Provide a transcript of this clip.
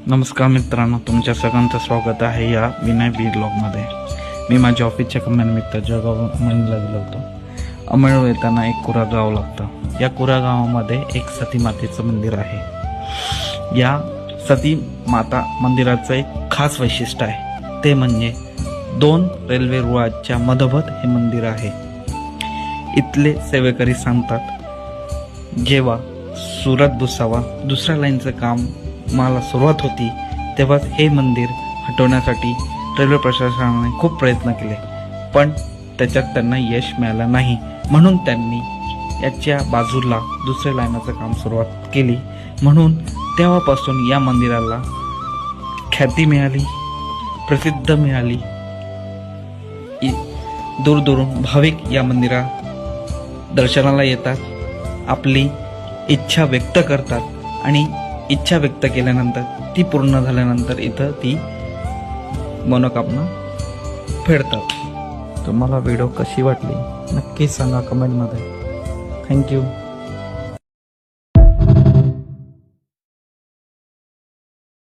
नमस्कार मित्रांनो, तुमच्या सगळ्यांचं स्वागत आहे या विनय बी ब्लॉगमध्ये। मी माझ्या ऑफिसच्या कामानिमित्त जळगाव अमळला गेलो होतो। अमळ येताना एक कुरा गाव लागतं। या कुरा गावामध्ये एक सती मातेचं मंदिर आहे। या सती माता मंदिराचं एक खास वैशिष्ट्य आहे, ते म्हणजे 2 रेल्वे रुळाच्या मधोमध हे मंदिर आहे। इथले सेवेकरी सांगतात, जेव्हा सुरत भुसावा दुसऱ्या लाईनचं काम मला सुरुवात होती, तेव्हा हे मंदिर हटवण्यासाठी रेल्वे प्रशासनाने खूप प्रयत्न केले, पण त्याच्यात त्यांना यश मिळालं नाही। म्हणून त्यांनी याच्या बाजूला दुसऱ्या लाईनचं काम सुरुवात केली। म्हणून तेव्हापासून या मंदिराला ख्याती मिळाली, प्रसिद्ध मिळाली। दूरदूरून भाविक या मंदिरात दर्शनाला येतात, आपली इच्छा व्यक्त करतात आणि इच्छा व्यक्त केल्यानंतर ती पूर्ण झाल्यानंतर इथं ती मनोकामना फेडतात। तुम्हाला व्हिडिओ कशी वाटली नक्की सांगा कमेंटमध्ये। थँक्यू।